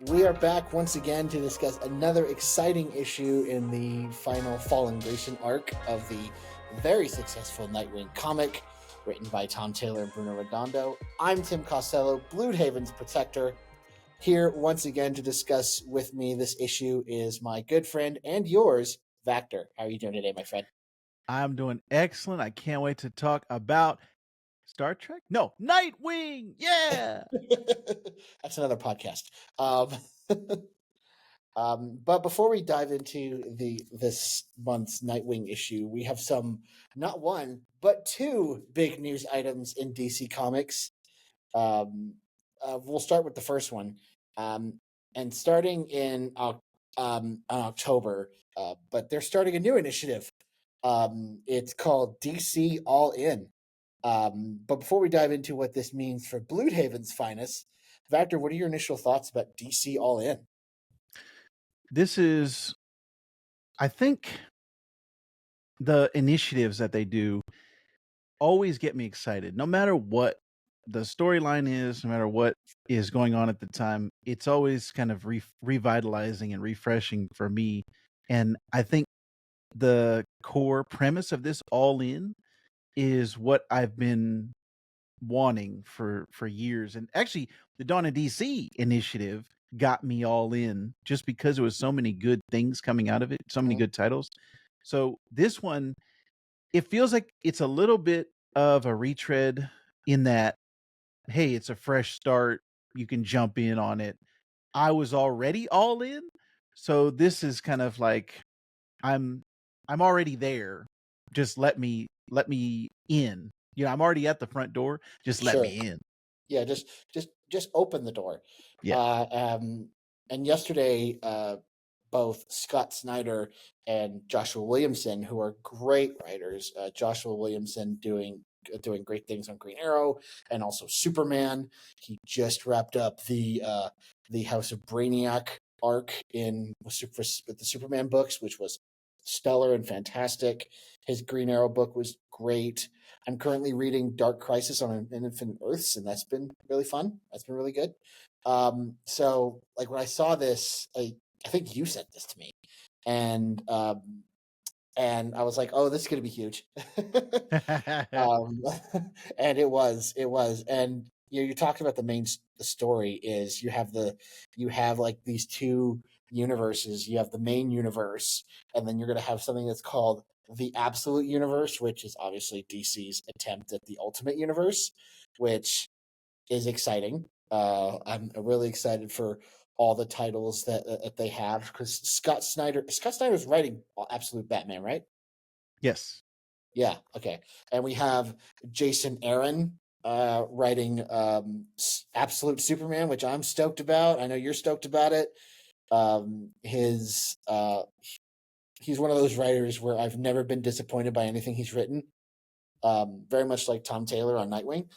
We are back once again to discuss another exciting issue in the final Fallen Grayson arc of the very successful Nightwing comic, written by Tom Taylor and Bruno Redondo. I'm Tim Costello, Bloodhaven's protector. Here once again to discuss with me this issue is my good friend and yours, Vactor. How are you doing today, my friend? I'm doing excellent. I can't wait to talk about Star Trek. No, Nightwing. Yeah. That's another podcast. Um, but before we dive into this month's Nightwing issue, we have some not one but two big news items in DC Comics. We'll start with the first one, um, and starting in October, but they're starting a new initiative. It's called DC All In. But before we dive into what this means for Bloodhaven's finest, Vector, what are your initial thoughts about DC All In? This is, I think, the initiatives that they do always get me excited. No matter what the storyline is, no matter what is going on at the time, it's always kind of revitalizing and refreshing for me. And I think the core premise of this All In is what I've been wanting for years. And actually, the Dawn of DC initiative got me all in just because there was so many good things coming out of it, so many good titles. So this one, it feels like it's a little bit of a retread in that, hey, it's a fresh start. You can jump in on it. I was already all in. So this is kind of like I'm I'm already there. Just let me in. I'm already at the front door. Just let Sure. me in. Yeah, just open the door. Yeah. And yesterday, both Scott Snyder and Joshua Williamson, who are great writers, Joshua Williamson doing great things on Green Arrow and also Superman. He just wrapped up the House of Brainiac arc with the Superman books, which was stellar and fantastic. His Green Arrow book was great. I'm currently reading Dark Crisis on Infinite Earths, and that's been really fun. That's been really good. So like when I saw this, I think you sent this to me, and and I was like, oh, this is gonna be huge. um, and it was, and you talked about the story is you have like these two universes. You have the main universe, and then you're gonna have something that's called the absolute universe, which is obviously DC's attempt at the ultimate universe, which is exciting. I'm really excited for all the titles that they have because Scott Snyder's writing Absolute Batman, right? Yes. Yeah, okay. And we have Jason Aaron writing Absolute Superman, which I'm stoked about. I know you're stoked about it. His he's one of those writers where I've never been disappointed by anything he's written. Very much like Tom Taylor on Nightwing,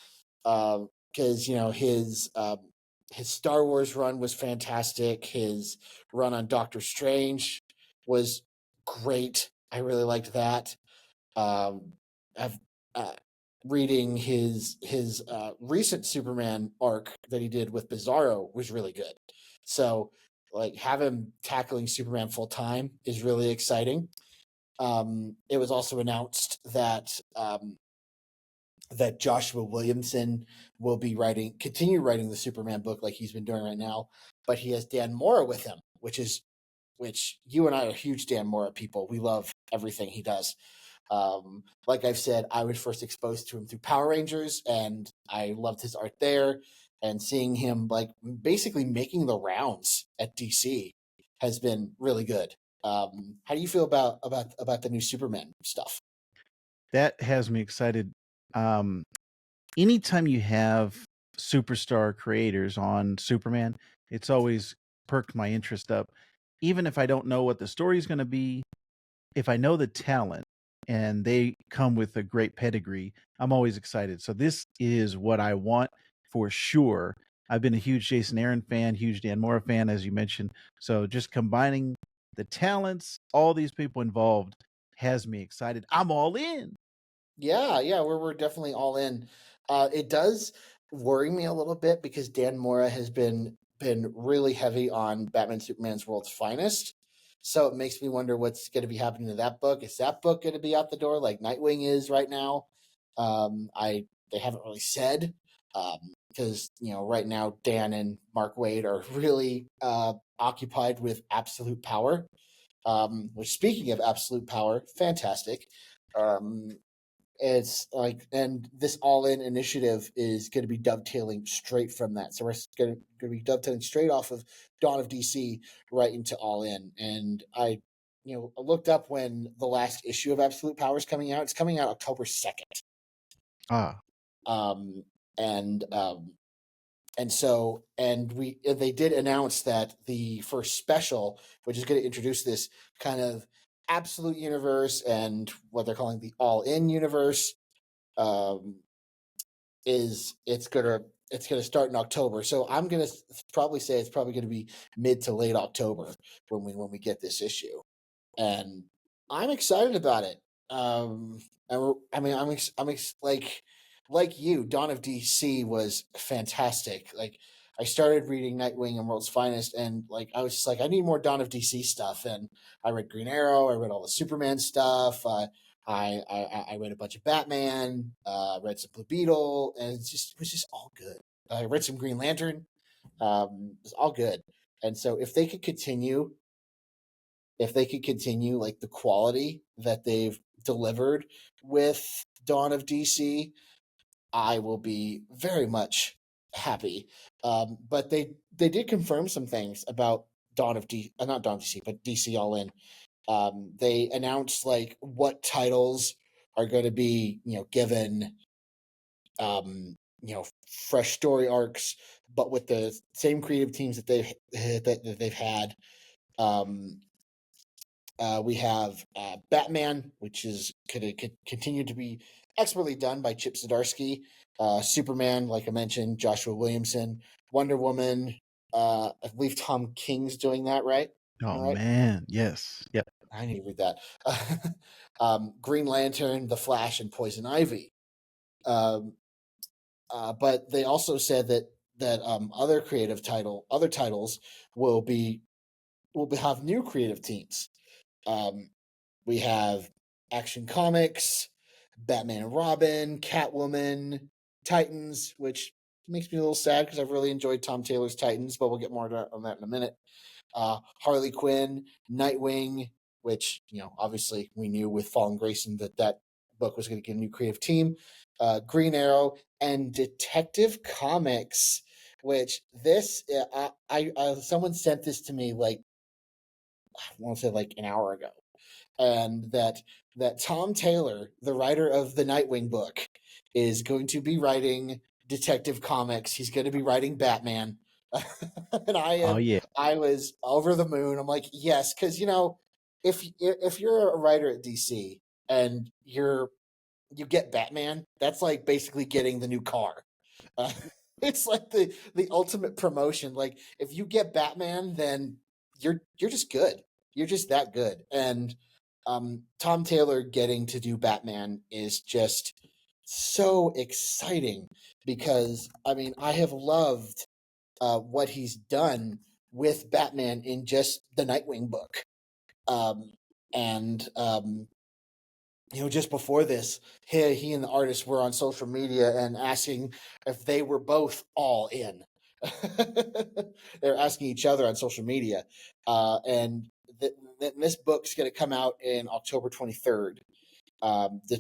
because his Star Wars run was fantastic. His run on Doctor Strange was great. I really liked that. I've reading his recent Superman arc that he did with Bizarro was really good. So like have him tackling Superman full time is really exciting. It was also announced that Joshua Williamson will be continue writing the Superman book like he's been doing right now, but he has Dan Mora with him, which you and I are huge Dan Mora people. We love everything he does. Like I've said, I was first exposed to him through Power Rangers, and I loved his art there. And seeing him like basically making the rounds at DC has been really good. How do you feel about the new Superman stuff? That has me excited. Um, Anytime you have superstar creators on Superman, it's always perked my interest up. Even if I don't know what the story is going to be, if I know the talent and they come with a great pedigree, I'm always excited. So this is what I want for sure. I've been a huge Jason Aaron fan, huge Dan Mora fan, as you mentioned. So just combining the talents, all these people involved has me excited. I'm all in. Yeah, we're definitely all in. It does worry me a little bit because Dan Mora has been been really heavy on Batman Superman's World's Finest. So it makes me wonder what's going to be happening to that book. Is that book going to be out the door like Nightwing is right now? They haven't really said, because right now Dan and Mark Waid are really occupied with Absolute Power. Which, speaking of Absolute Power, fantastic. Um, it's like, and this All In initiative is going to be dovetailing straight from that. So we're going to be dovetailing straight off of Dawn of DC right into All In. And I looked up when the last issue of Absolute Power is coming out. It's coming out October 2nd. Ah, Um, and they did announce that the first special, which is going to introduce this kind of absolute universe and what they're calling the all-in universe, it's gonna start in October. So I'm gonna probably say it's probably gonna be mid to late October when we get this issue, and I'm excited about it. I mean, like you, Dawn of DC was fantastic. Like, I started reading Nightwing and World's Finest, and like I was just like, I need more Dawn of DC stuff. And I read Green Arrow, I read all the Superman stuff. I read a bunch of Batman, read some Blue Beetle, and it was just all good. I read some Green Lantern. It was all good. And so if they could continue like the quality that they've delivered with Dawn of DC, I will be very much happy. But they did confirm some things about not Dawn of DC, but DC All In. They announced like what titles are going to be given fresh story arcs, but with the same creative teams that they've had. Um, we have Batman, which is going to continue to be expertly done by Chip Zdarsky. Superman, like I mentioned, Joshua Williamson. Wonder Woman, I believe Tom King's doing that, right? Am oh I right? man, yes, yep. I need to read that. Green Lantern, The Flash, and Poison Ivy. Um, but they also said that other titles will have new creative teams. Um, we have Action Comics, Batman and Robin, Catwoman, Titans, which makes me a little sad because I've really enjoyed Tom Taylor's Titans, but we'll get more on that in a minute. Harley Quinn, Nightwing, which obviously we knew with Fallen Grayson that book was going to get a new creative team. Green Arrow and Detective Comics, which someone sent this to me like I want to say like an hour ago, and that Tom Taylor, the writer of the Nightwing book, is going to be writing Detective Comics. He's going to be writing Batman. And Oh yeah. I was over the moon. I'm like, yes, because if you're a writer at DC and you get Batman, that's like basically getting the new car. Uh, it's like the ultimate promotion. Like, if you get Batman, then you're just good. You're just that good. And Tom Taylor getting to do Batman is just so exciting because I mean I have loved what he's done with Batman in just the Nightwing book. Um, and just before this, he and the artist were on social media and asking if they were both all in. They're asking each other on social media, and this book's going to come out in October 23rd.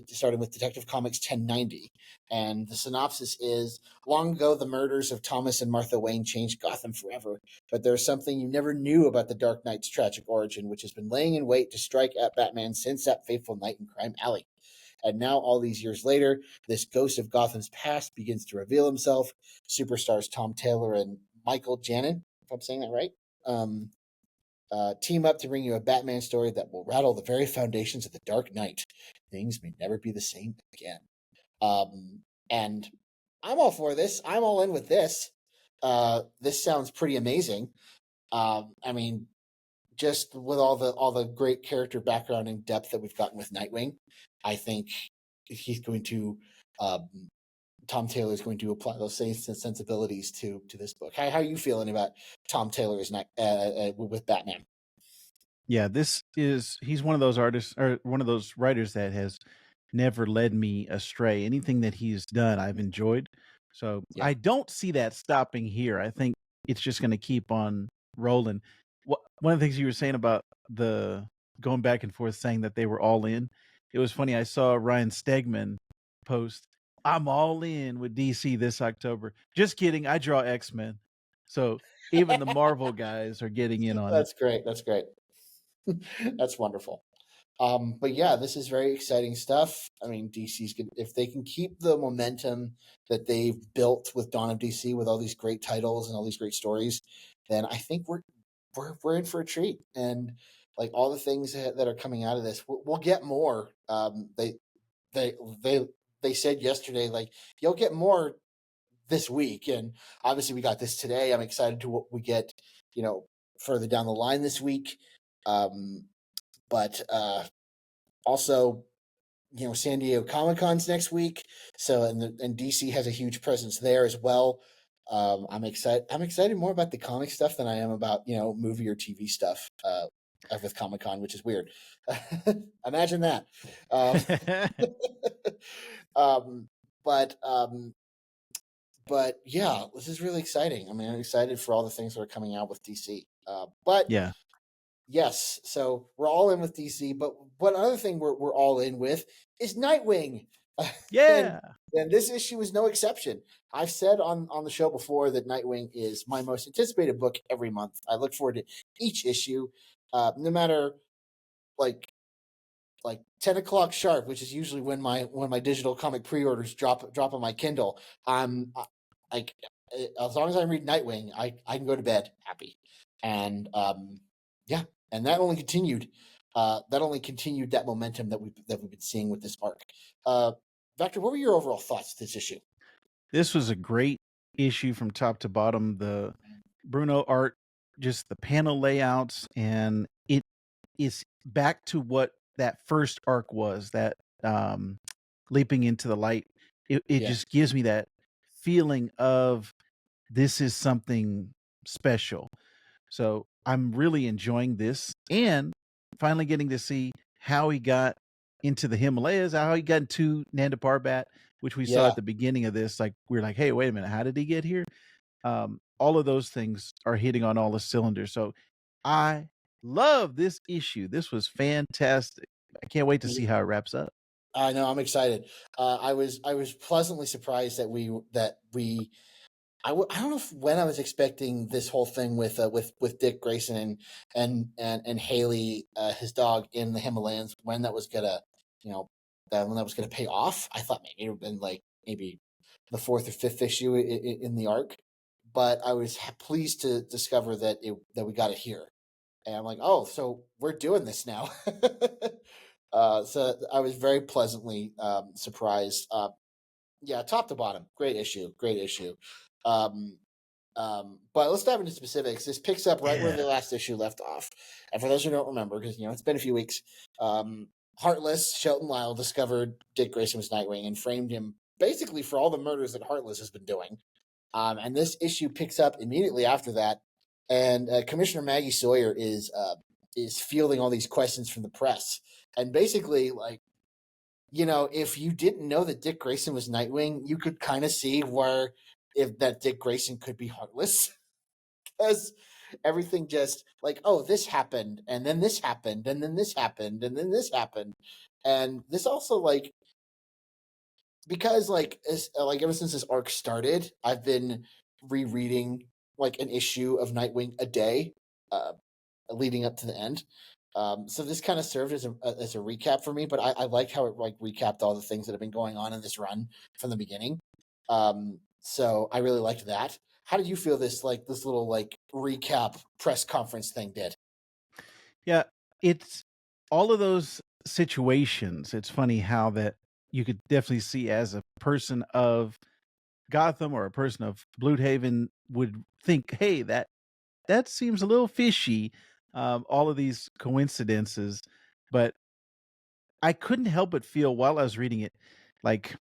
Starting with Detective Comics 1090. And the synopsis is: long ago, the murders of Thomas and Martha Wayne changed Gotham forever. But there's something you never knew about the Dark Knight's tragic origin, which has been laying in wait to strike at Batman since that fateful night in Crime Alley. And now, all these years later, this ghost of Gotham's past begins to reveal himself. Superstars Tom Taylor and Michael Janin, if I'm saying that right, team up to bring you a Batman story that will rattle the very foundations of the Dark Knight. Things may never be the same again. And I'm all for this. I'm all in with this. This sounds pretty amazing. I mean, just with all the great character background and depth that we've gotten with Nightwing, I think he's going to um, Tom Taylor is going to apply those same sensibilities to this book. How are you feeling about Tom Taylor's with Batman? Yeah, he's one of those artists or one of those writers that has never led me astray. Anything that he's done, I've enjoyed. So Yeah. I don't see that stopping here. I think it's just going to keep on rolling. One of the things you were saying about the going back and forth saying that they were all in, it was funny. I saw Ryan Stegman post, "I'm all in with DC this October." Just kidding. I draw X-Men. So even the Marvel guys are getting in on it. That's great. That's great. That's wonderful. But yeah, this is very exciting stuff. I mean, DC's good if they can keep the momentum that they've built with Dawn of DC with all these great titles and all these great stories, then I think we're in for a treat. And like all the things that are coming out of this, we'll get more. They they they said yesterday like you'll get more this week, and obviously we got this today. I'm excited to what we get, you know, further down the line this week. Um, but also, you know, San Diego Comic Con's next week, so and DC has a huge presence there as well. I'm excited. I'm excited more about the comic stuff than I am about movie or TV stuff. With Comic Con, which is weird. Imagine that. Um, um, but um, but yeah, this is really exciting. I mean, I'm excited for all the things that are coming out with DC. But Yeah. yes, so we're all in with DC. But one other thing we're all in with is Nightwing, and Yeah. and this issue is no exception. I've said on the show before that Nightwing is my most anticipated book every month. I look forward to each issue, no matter like 10 o'clock sharp, which is usually when my digital comic pre-orders drop on my Kindle. I'm like as long as I read Nightwing, I can go to bed happy, and yeah, and that only continued. That momentum that we've been seeing with this arc. Uh, Vector, what were your overall thoughts of this issue? This was a great issue from top to bottom. The Bruno art, just the panel layouts, and it is back to what that first arc was, that leaping into the light. It Yeah, just gives me that feeling of this is something special. So I'm really enjoying this and finally getting to see how he got into the Himalayas, how he got into Nanda Parbat, which we saw yeah. at the beginning of this. Like we're like, hey, wait a minute, how did he get here? All of those things are hitting on all the cylinders. So I love this issue. This was fantastic. I can't wait to see how it wraps up. I know. I'm excited. I was pleasantly surprised that we I don't know when I was expecting this whole thing with Dick Grayson and Haley, his dog in the Himalayas, when that was gonna, you know, when that was gonna pay off. I thought maybe it would have been like maybe the fourth or fifth issue in the arc, but I was pleased to discover that we got it here, and I'm like, oh, so we're doing this now. So I was very pleasantly surprised. Yeah, top to bottom, great issue, great issue. Um, but let's dive into specifics. This picks up right where Yeah. the last issue left off. And for those who don't remember, because it's been a few weeks, Heartless Shelton Lyle discovered Dick Grayson was Nightwing and framed him basically for all the murders that Heartless has been doing. And this issue picks up immediately after that, and Commissioner Maggie Sawyer is fielding all these questions from the press, and basically like if you didn't know that Dick Grayson was Nightwing, you could kind of see where if that Dick Grayson could be Heartless because everything just like, oh, this happened, and then this happened, and then this happened, and then this happened, and this also like because like ever since this arc started, I've been rereading like an issue of Nightwing a day, uh, leading up to the end. So this kind of served as a recap for me, but I liked how it like recapped all the things that have been going on in this run from the beginning. So I really liked that. How did you feel this little like recap press conference thing did? Yeah, it's all of those situations. It's funny how that you could definitely see as a person of Gotham or a person of Bloodhaven would think, "Hey, that seems a little fishy." All of these coincidences, but I couldn't help but feel while I was reading it, like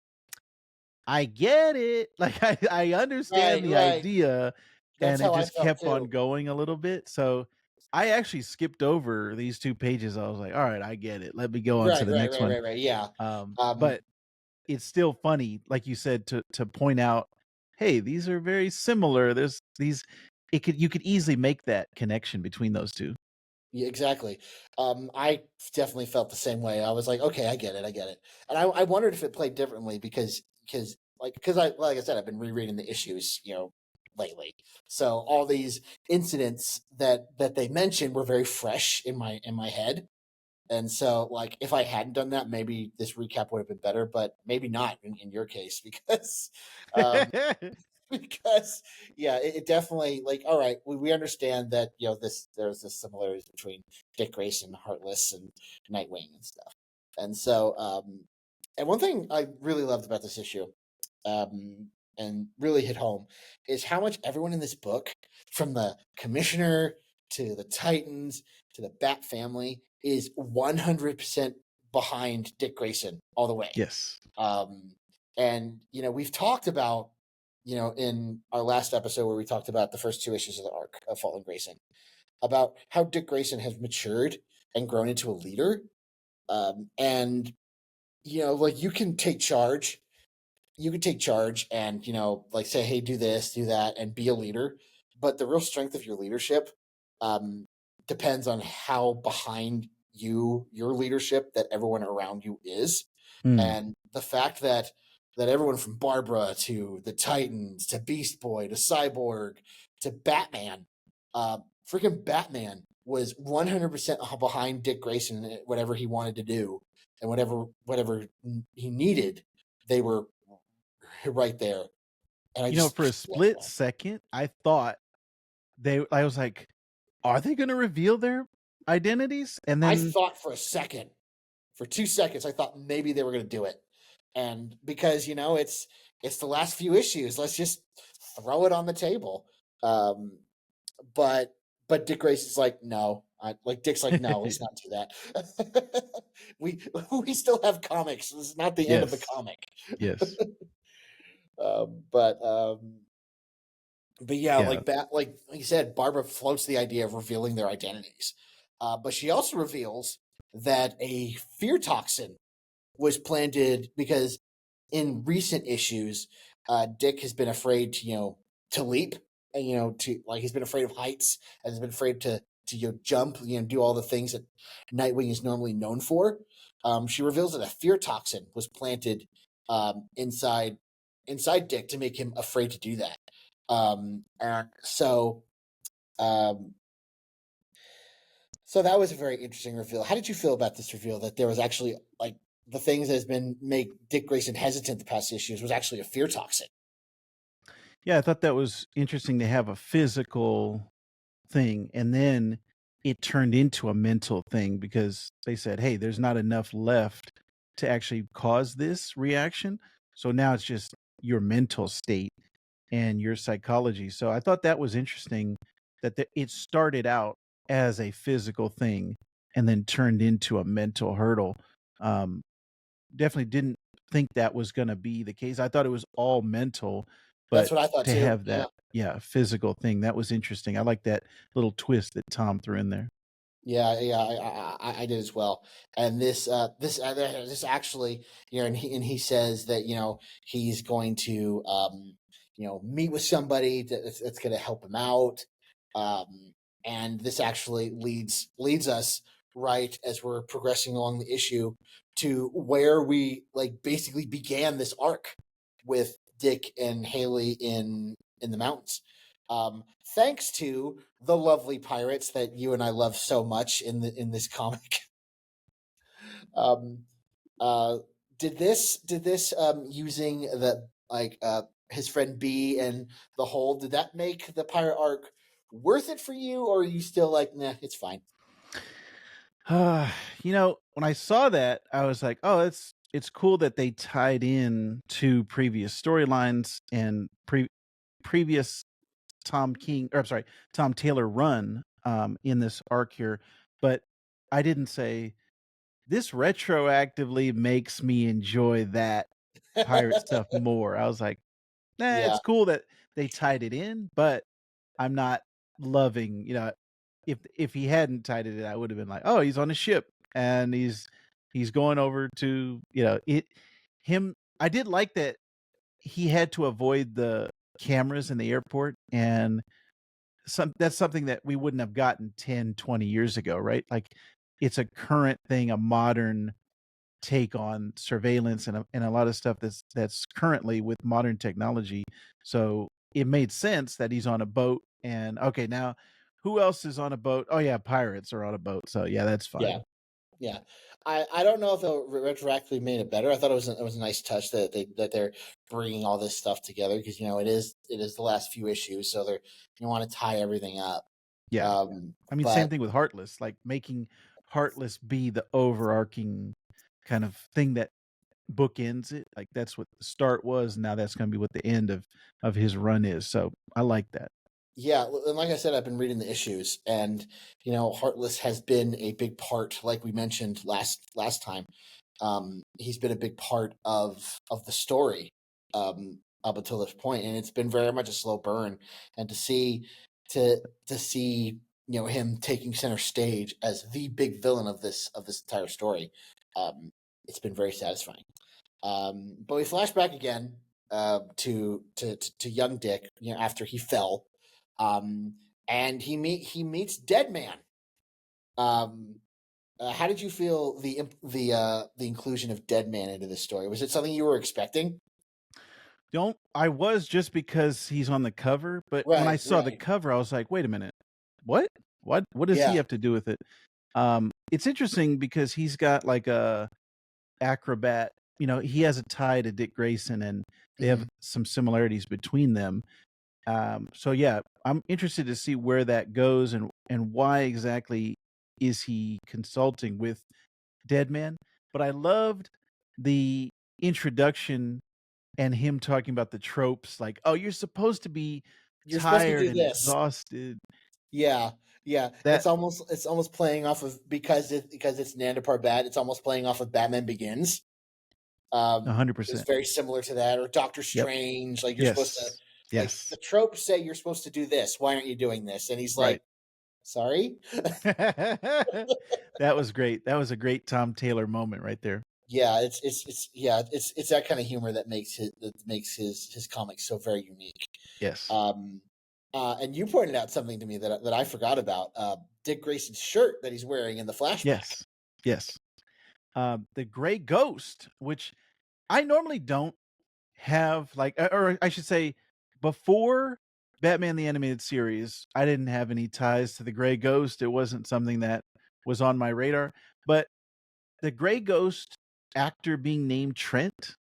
I get it. Like I understand Right, the right. idea, That's and it how I just felt kept on too. going a little bit. So I actually skipped over these 2 pages. I was like, "All right, I get it. Let me go on to Right, the right, next right, one." right, right. Yeah. But Um, it's still funny, like you said, to point out, "Hey, these are very similar." There's these it could you could easily make that connection between those 2. yeah, exactly. I definitely felt the same way. I was like, okay, I get it, I get it. And I wondered if it played differently because I like I said, I've been rereading the issues, lately. So all these incidents that they mentioned were very fresh in my head. And so, like, if I hadn't done that, maybe this recap would have been better, but maybe not in your case because um, because yeah, it definitely like all right, we understand that this there's this similarities between Dick Grayson, Heartless, and Nightwing and stuff. And so and one thing I really loved about this issue, and really hit home, is how much everyone in this book, from the Commissioner to the Titans to the Bat family, is 100% behind Dick Grayson all the way. Yes. um, and we've talked about, in our last episode where we talked about the first 2 issues of the arc of Fallen Grayson, about how Dick Grayson has matured and grown into a leader. And like you can take charge and like say, hey, do this, do that, and be a leader. But the real strength of your leadership um, depends on how behind your leadership that everyone around you is. Mm. And the fact that everyone from Barbara to the Titans to Beast Boy to Cyborg to Batman, freaking Batman was 100% behind Dick Grayson in whatever he wanted to do, and whatever he needed, they were right there. And I For a just love split that. second, I was like, "Are they gonna reveal their identities?" And I then thought for a second, for 2 seconds, I thought maybe they were going to do it, and because it's the last few issues, let's just throw it on the table. Um, but Dick Grayson's like, no, like Dick's like, no, let's not do that. We still have comics. This is not the end of the Yes. comic. Yes. um, but um, but yeah, Yeah. like you said, Barbara floats the idea of revealing their identities, but she also reveals that a fear toxin was planted because in recent issues, Dick has been afraid to to leap, and to like he's been afraid of heights and has been afraid to jump, do all the things that Nightwing is normally known for. She reveals that a fear toxin was planted inside Dick to make him afraid to do that. And um, so that was a very interesting reveal. How did you feel about this reveal that there was actually like the things that has been make Dick Grayson hesitant the past issues was actually a fear toxin? Yeah, I thought that was interesting to have a physical thing, and then it turned into a mental thing because they said, "Hey, there's not enough left to actually cause this reaction." So now it's just your mental state and your psychology. So I thought that was interesting that it started out as a physical thing and then turned into a mental hurdle. Um, Definitely didn't think that was gonna be the case. I thought it was all mental, That's but what I thought to too. have Yeah. that, yeah, physical thing, that was interesting. I like that little twist that Tom threw in there. Yeah, yeah, I did as well. And this actually, and he says that he's going to meet with somebody that's going to help him out. And this actually leads us right as we're progressing along the issue to where we like basically began this arc with Dick and Haley in the mountains. Thanks to the lovely pirates that you and I love so much in this comic. Um, uh, did this using the like his friend B and the whole, did that make the pirate arc worth it for you, or are you still like, nah, it's fine? When I saw that, I was like, "Oh, it's cool that they tied in to previous storylines and previous Tom Taylor run, in this arc here." But I didn't say, "This retroactively makes me enjoy that." pirate stuff more. I was like, nah, Yeah, it's cool that they tied it in, but I'm not loving, if he hadn't tied it in, I would have been like, oh, he's on a ship and he's going over to, him. I did like that he had to avoid the cameras in the airport, and that's something that we wouldn't have gotten 10, 20 years ago, right? Like, it's a current thing, a modern take on surveillance and a lot of stuff that's currently with modern technology. So it made sense that he's on a boat, and okay, now who else is on a boat? Oh yeah, pirates are on a boat. So yeah, that's yeah. fine. Yeah, I don't know if it retroactively made it better. I thought it was a nice touch that they're bringing all this stuff together because it is the last few issues, so they're you want to tie everything up. Yeah. I mean, same But thing with Heartless, like making Heartless be the overarching kind of thing that bookends it. Like that's what the start was. Now that's going to be what the end of his run is. So I like that. yeah, and like I said, I've been reading the issues, and Heartless has been a big part, like we mentioned last time. He's been a big part of the story up until this point, and it's been very much a slow burn. And to to see him taking center stage as the big villain of this entire story, um, it's been very satisfying. But we flash back again to young Dick, after he fell, um, and he meets Dead Man. Um, how did you feel the inclusion of Dead Man into the story? Was it something you were expecting? Don't I was just because he's on the cover, but when I Right, saw the right, cover, I was like, "Wait a minute. What? What does he yeah, have to do with it?" It's interesting because he's got like a acrobat, he has a tie to Dick Grayson and they have hmm some similarities between them. So yeah, I'm interested to see where that goes and why exactly is he consulting with Deadman. But I loved the introduction and him talking about the tropes, like, "Oh, you're supposed to be You're supposed to tired do and this. exhausted." Yeah, yeah. That It's almost playing off of because it's Nanda Parbat. It's almost playing off of Batman Begins. It's 100%. very similar to that, or Doctor Yep. Strange. Like you're supposed to, Yes. like the Yes. tropes say you're supposed to do this. Why aren't you doing this? And he's Right. like, sorry. That was great. That was a great Tom Taylor moment right there. Yeah, it's that kind of humor that makes his comics so very unique. Yes. Um, and you pointed out something to me that I forgot about. Dick Grayson's shirt that he's wearing in the flashback. Yes. Yes. The Gray Ghost, which I normally don't have, like, or I should say, before Batman the Animated Series, I didn't have any ties to the Gray Ghost. It wasn't something that was on my radar. But the Gray Ghost actor being named Trent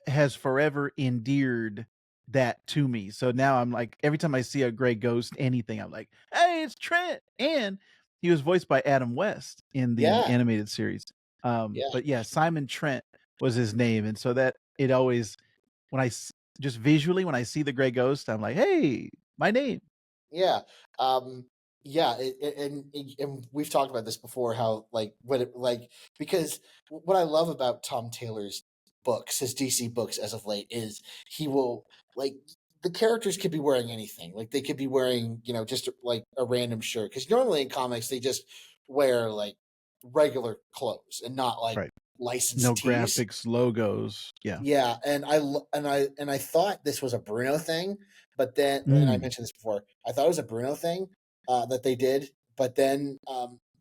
has forever endeared that to me. So now I'm like, every time I see a Gray Ghost, anything, I'm like, hey, it's Trent. And he was voiced by Adam West in the Yeah, animated series. yeah. But yeah, Simon Trent was his name. And so that it always, when just visually, when I see the Gray Ghost, I'm like, hey, my name. Yeah. Um, yeah, and we've talked about this before, how like what it like because what I love about Tom Taylor's books, his DC books as of late, is he will like the characters could be wearing anything. Like they could be wearing, just like a random shirt. Because normally in comics they just wear like regular clothes and not like Right. No licensed tees. graphics, logos. Yeah. Yeah, and I thought this was a Bruno thing, but then, and I Mm. mentioned this before, I thought it was a Bruno thing that they did, but then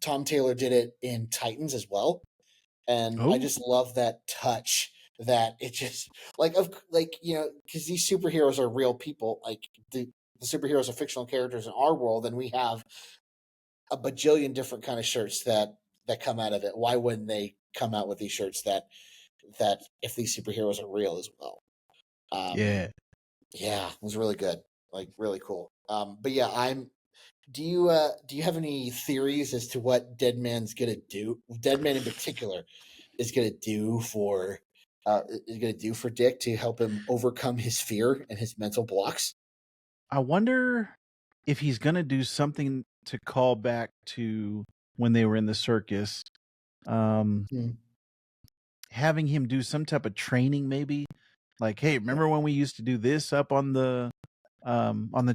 Tom Taylor did it in Titans as well, and I Oh, just love that touch. That it just like because these superheroes are real people, like the superheroes are fictional characters in our world, and we have a bajillion different kind of shirts that come out of it. Why wouldn't they come out with these shirts that if these superheroes are real as well? Um, yeah. yeah, it was really good, like really cool. But yeah, do you have any theories as to what Dead Man's gonna do? Dead Man in particular is gonna do for Dick to help him overcome his fear and his mental blocks. I wonder if he's gonna do something to call back to when they were in the circus. Um, Hmm. having him do some type of training, maybe like, hey, remember when we used to do this up on the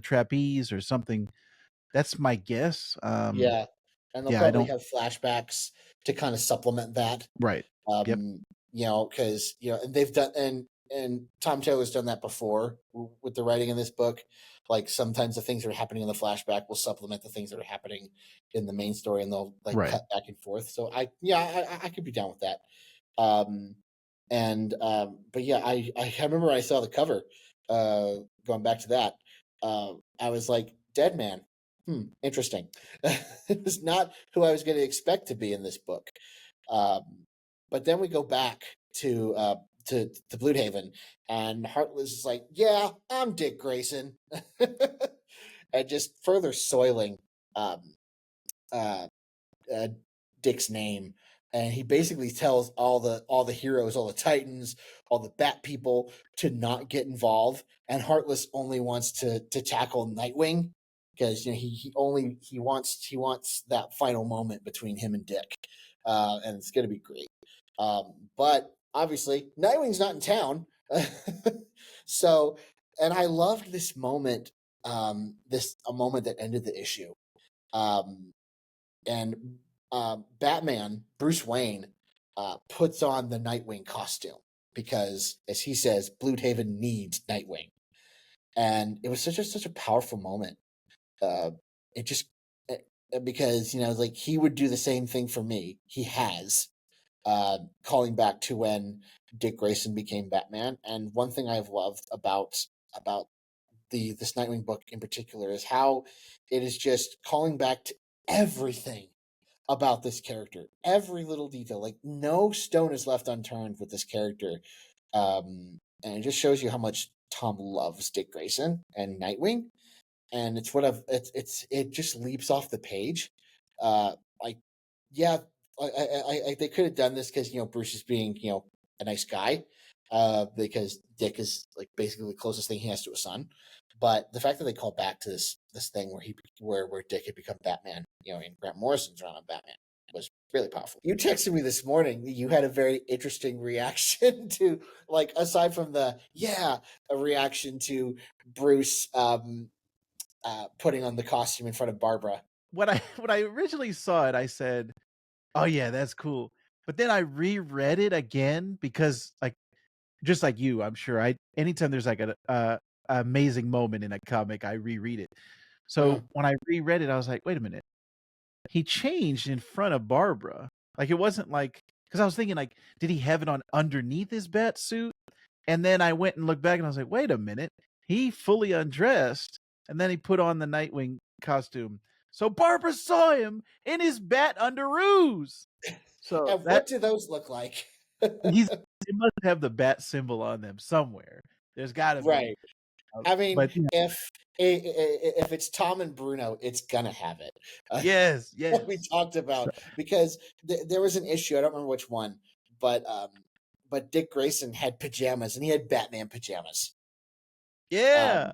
trapeze or something? That's my guess. Yeah, and they'll Yeah, I probably don't. have flashbacks to kind of supplement that. Right. Yep. Because and they've done and Tom Taylor's done that before with the writing in this book. Like sometimes the things that are happening in the flashback will supplement the things that are happening in the main story, and they'll like Right. cut back and forth. So I could be down with that. Um, but yeah, I remember when I saw the cover. Going back to that, I was like, Dead Man. Interesting. It was not who I was going to expect to be in this book. Um, but then we go back to Bloodhaven, and Heartless is like, "Yeah, I'm Dick Grayson," and just further soiling um, uh, uh, Dick's name. And he basically tells all the heroes, all the Titans, all the Bat people to not get involved. And Heartless only wants to tackle Nightwing because he wants that final moment between him and Dick, and it's gonna be great. But obviously, Nightwing's not in town, so and I loved this moment. This a moment that ended the issue. Um, and Batman, Bruce Wayne, puts on the Nightwing costume because, as he says, Bloodhaven needs Nightwing, and it was such a powerful moment. Uh, it just because like he would do the same thing for me. He has calling back to when Dick Grayson became Batman, and one thing I've loved about the this Nightwing book in particular is how it is just calling back to everything about this character. Every little detail, like no stone is left unturned with this character, and it just shows you how much Tom loves Dick Grayson and Nightwing. And it's what I've it just leaps off the page. Like yeah, they could have done this because Bruce is being a nice guy, because Dick is like basically the closest thing he has to a son. But the fact that they call back to this thing where Dick had become Batman, in Grant Morrison's run on Batman was really powerful. You texted me this morning. You had a very interesting reaction to like aside from a reaction to Bruce putting on the costume in front of Barbara. When I when I originally saw it, I said, "Oh yeah, that's cool." But then I reread it again because, like, just like you, I'm sure anytime there's like a amazing moment in a comic, I reread it. Uh-huh. So when I reread it, I was like, "Wait a minute, he changed in front of Barbara." Like it wasn't like because I was thinking like, did he have it on underneath his bat suit? And then I went and looked back and I was like, wait a minute, he fully undressed and then he put on the Nightwing costume. So Barbara saw him in his bat underoos. So And that what do those look like? he's he must have the bat symbol on them somewhere. There's got to be. Right. I mean, But yeah, if it's Tom and Bruno, it's gonna have it. yes, What we yes. talked So, about because there was an issue. I don't remember which one, but Dick Grayson had pajamas and he had Batman pajamas. Um, yeah,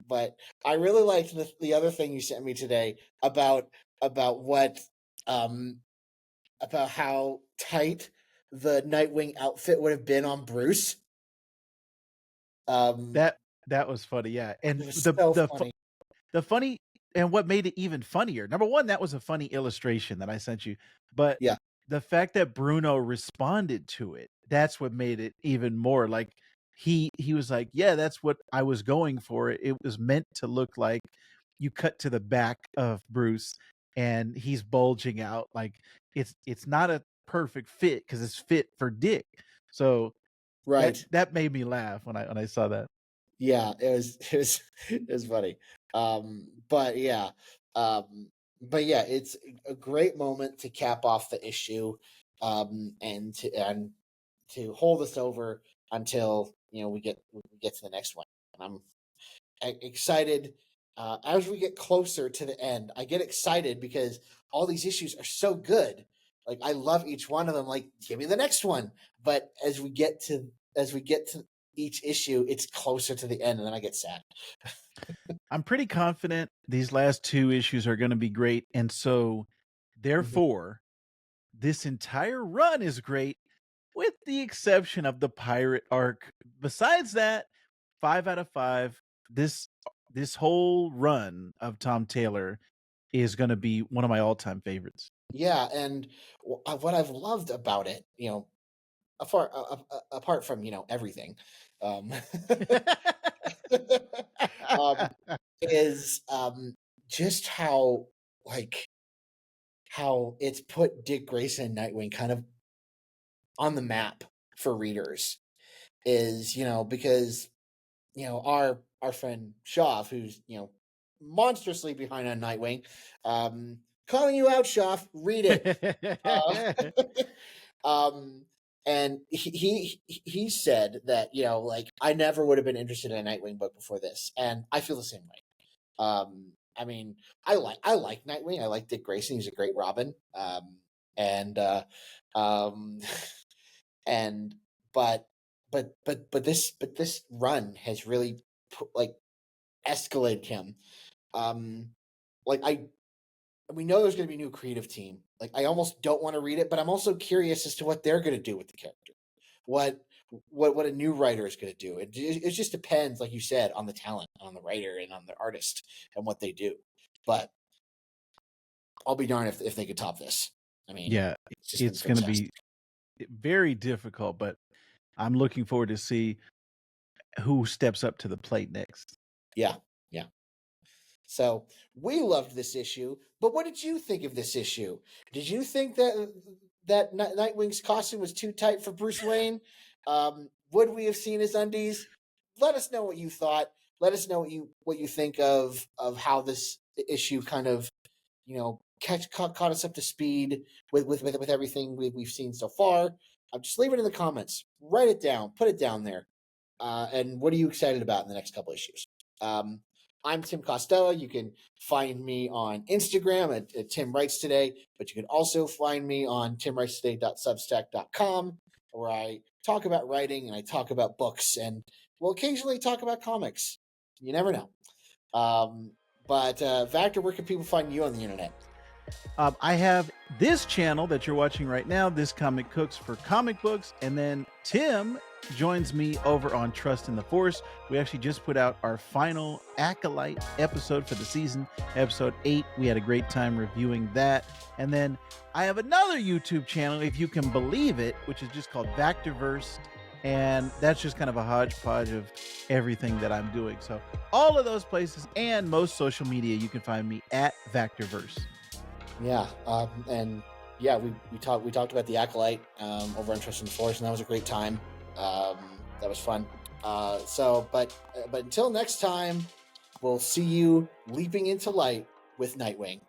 but I really liked the other thing you sent me today about what um about how tight the Nightwing outfit would have been on Bruce. Um, that that was funny. Yeah, it and was so funny. the funny and what made it even funnier, number 1, that was a funny illustration that I sent you, but Yeah, the fact that Bruno responded to it, that's what made it even more like he was like, "Yeah, that's what I was going for." It was meant to look like you cut to the back of Bruce and he's bulging out, like, it's not a perfect fit because it's fit for Dick. So, right. that made me laugh when I saw that. Yeah, it was funny. But yeah, it's a great moment to cap off the issue, and to hold us over until we get to the next one. And I'm excited. As we get closer to the end, I get excited because all these issues are so good. Like I love each one of them. Like, give me the next one. But as we get to each issue, it's closer to the end, and then I get sad. I'm pretty confident these last 2 issues are gonna be great, and so, Mhm. therefore, this entire run is great, with the exception of the pirate arc. Besides that, 5 out of 5. This whole run of Tom Taylor is gonna be one of my all-time favorites. Yeah, and what I've loved about it, apart from everything, um, um, is just like how it's put Dick Grayson and Nightwing kind of on the map for readers. Is because our friend Shaw, who's monstrously behind on Nightwing, calling you out, Shaw. Read it. Uh, um, and he said that like I never would have been interested in a Nightwing book before this, and I feel the same way. I mean, I like Nightwing. I like Dick Grayson. He's a great Robin. And um, and but this run has really like escalated him. Um, like we know there's going to be a new creative team. Like I almost don't want to read it, but I'm also curious as to what they're going to do with the character. What what a new writer is going to do. It just depends, like you said, on the talent, on the writer, and on the artist and what they do. But I'll be darned if they could top this. I mean, Yeah, it's just been it's gonna fantastic. be very difficult, but I'm looking forward to see who steps up to the plate next. Yeah, yeah. So we loved this issue, but what did you think of this issue? Did you think that Nightwing's costume was too tight for Bruce Wayne? Would we have seen his undies? Let us know what you thought. Let us know what you think of how this issue kind of caught us up to speed with everything we've seen so far. Just leave it in the comments. Write it down. Put it down there. And what are you excited about in the next couple issues? I'm Tim Costello. You can find me on Instagram at Tim Writes Today, but you can also find me on timwritestoday.substack.com, where I talk about writing and I talk about books and we'll occasionally talk about comics. You never know. But Vactor, where can people find you on the internet? I have this channel that you're watching right now, This Comic Cooks, for comic books, and then Tim joins me over on Trust in the Force. We actually just put out our final Acolyte episode for the season, episode 8. We had a great time reviewing that. And then I have another YouTube channel, if you can believe it, which is just called Vactorverse. And that's just kind of a hodgepodge of everything that I'm doing. So all of those places and most social media, you can find me at Vactorverse. Yeah, and yeah, we talked about the Acolyte over on Trust in the Force, and that was a great time. That was fun. But until next time, we'll see you leaping into light with Nightwing.